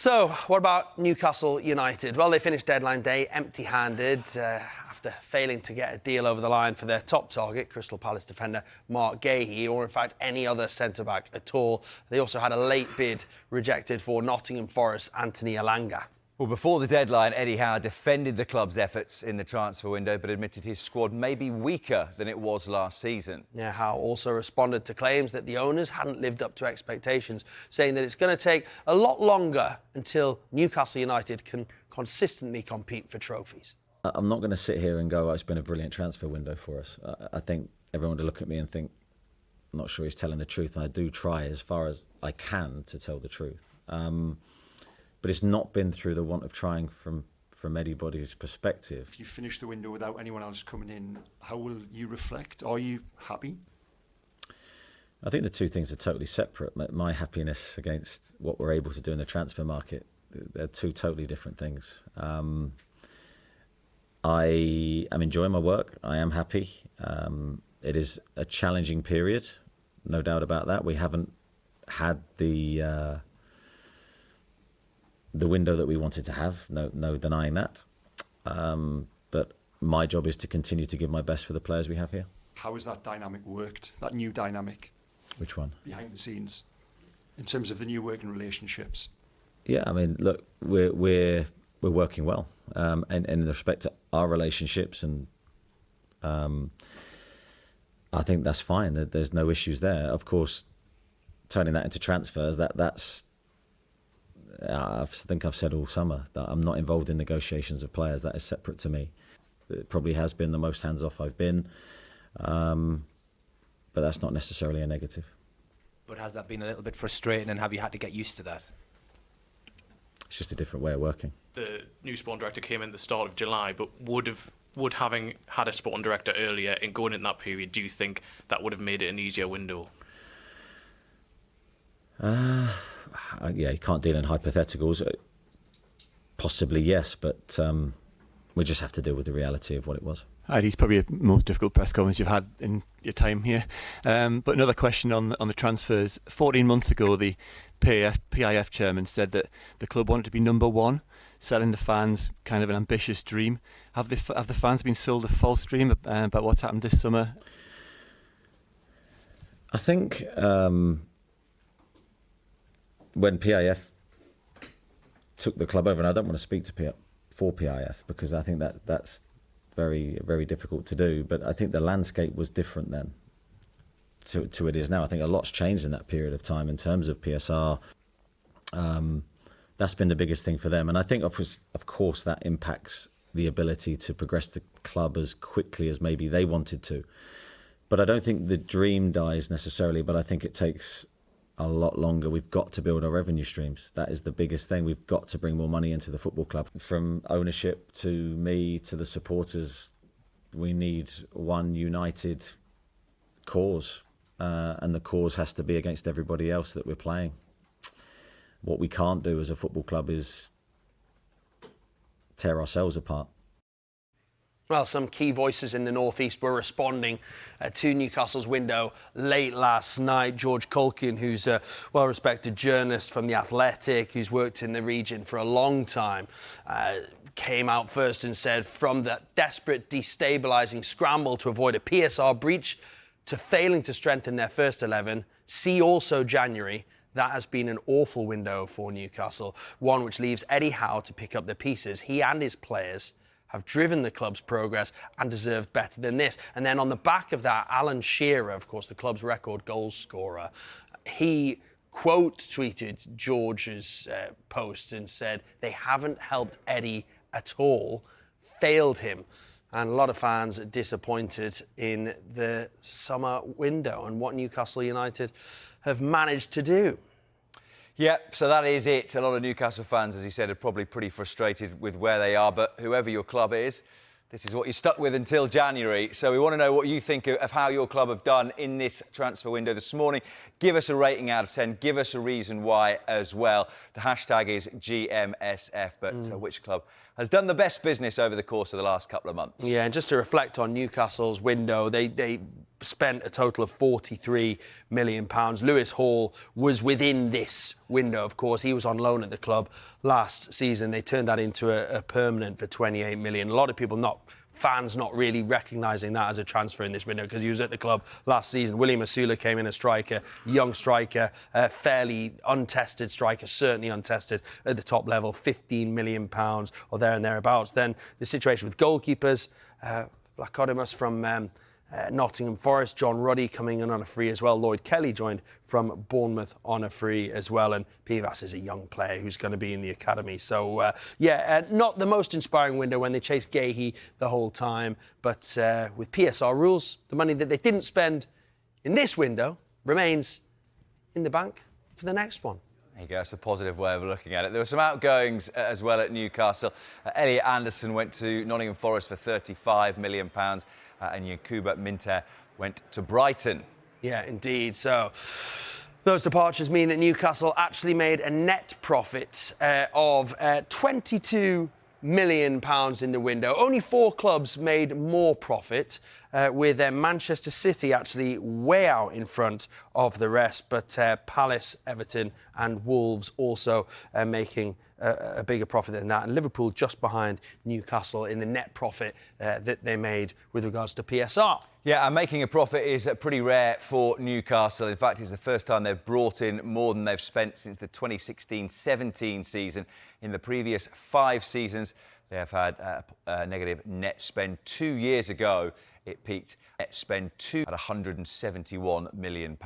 So, what about Newcastle United? Well, they finished deadline day empty-handed after failing to get a deal over the line for their top target, Crystal Palace defender Marc Guehi, or in fact any other centre-back at all. They also had a late bid rejected for Nottingham Forest's Anthony Elanga. Well, before the deadline, Eddie Howe defended the club's efforts in the transfer window, but admitted his squad may be weaker than it was last season. Yeah, Howe also responded to claims that the owners hadn't lived up to expectations, saying that it's going to take a lot longer until Newcastle United can consistently compete for trophies. I'm not going to sit here and go, oh, it's been a brilliant transfer window for us. I think everyone would look at me and think, I'm not sure he's telling the truth, and I do try as far as I can to tell the truth. But it's not been through the want of trying from anybody's perspective. If you finish the window without anyone else coming in, how will you reflect? Are you happy? I think the two things are totally separate. My happiness against what we're able to do in the transfer market, they're two totally different things. I am enjoying my work. I am happy. It is a challenging period, no doubt about that. We haven't had the window that we wanted to have, no denying that. But my job is to continue to give my best for the players we have here. How has that dynamic worked, that new dynamic? Which one? Behind the scenes, in terms of the new working relationships. Yeah, I mean, look, we're working well, and in respect to our relationships, and I think that's fine. There's no issues there. Of course, turning that into transfers, that's. I think I've said all summer that I'm not involved in negotiations of players. That is separate to me. It probably has been the most hands-off I've been, but that's not necessarily a negative. But has that been a little bit frustrating, and have you had to get used to that? It's just a different way of working. The new sporting director came in at the start of July, but would having had a sporting director earlier and going in that period, do you think that would have made it an easier window? Yeah, you can't deal in hypotheticals. Possibly yes, but we just have to deal with the reality of what it was. It's probably the most difficult press conference you've had in your time here. But another question on the transfers. 14 months ago, the PIF chairman said that the club wanted to be number one, selling the fans kind of an ambitious dream. Have the fans been sold a false dream about what's happened this summer? I think when PIF took the club over, and I don't want to speak to for PIF because I think that's very, very difficult to do, but I think the landscape was different then to it is now. I think a lot's changed in that period of time in terms of PSR. That's been the biggest thing for them, and I think of course that impacts the ability to progress the club as quickly as maybe they wanted to. But I don't think the dream dies necessarily, but I think it takes a lot longer. We've got to build our revenue streams. That is the biggest thing. We've got to bring more money into the football club. From ownership to me to the supporters, we need one united cause, and the cause has to be against everybody else that we're playing. What we can't do as a football club is tear ourselves apart. Well, some key voices in the North East were responding to Newcastle's window late last night. George Culkin, who's a well-respected journalist from The Athletic, who's worked in the region for a long time, came out first and said, from the desperate, destabilising scramble to avoid a PSR breach to failing to strengthen their first 11, see also January. That has been an awful window for Newcastle, one which leaves Eddie Howe to pick up the pieces. He and his players have driven the club's progress and deserved better than this. And then on the back of that, Alan Shearer, of course, the club's record goal scorer, he quote tweeted George's post and said, they haven't helped Eddie at all, failed him. And a lot of fans are disappointed in the summer window and what Newcastle United have managed to do. Yep, so that is it. A lot of Newcastle fans, as he said, are probably pretty frustrated with where they are, but whoever your club is, this is what you're stuck with until January. So we want to know what you think of how your club have done in this transfer window this morning. Give us a rating out of 10. Give us a reason why as well. The hashtag is GMSF, but which club has done the best business over the course of the last couple of months. Yeah, and just to reflect on Newcastle's window, they spent a total of £43 million. Lewis Hall was within this window, of course. He was on loan at the club last season. They turned that into a permanent for £28 million. A lot of people fans not really recognising that as a transfer in this window because he was at the club last season. William Asula came in as striker, young striker, fairly untested striker, certainly untested at the top level, £15 million or there and thereabouts. Then the situation with goalkeepers, Vlachodimos from Nottingham Forest, John Ruddy coming in on a free as well. Lloyd Kelly joined from Bournemouth on a free as well. And Pivas is a young player who's going to be in the academy. So, not the most inspiring window when they chased Guehi the whole time. But with PSR rules, the money that they didn't spend in this window remains in the bank for the next one. There you go, it's a positive way of looking at it. There were some outgoings as well at Newcastle. Elliot Anderson went to Nottingham Forest for £35 million and Yankuba Minteh went to Brighton. Yeah, indeed. So those departures mean that Newcastle actually made a net profit of £22 million in the window. Only 4 clubs made more profit, with Manchester City actually way out in front of the rest, but Palace, Everton and Wolves also making a bigger profit than that, and Liverpool just behind Newcastle in the net profit that they made with regards to PSR. Yeah, and making a profit is pretty rare for Newcastle. In fact, it's the first time they've brought in more than they've spent since the 2016-17 season. In the previous 5 seasons, they have had a negative net spend. 2 years ago, it peaked net spend at £171 million.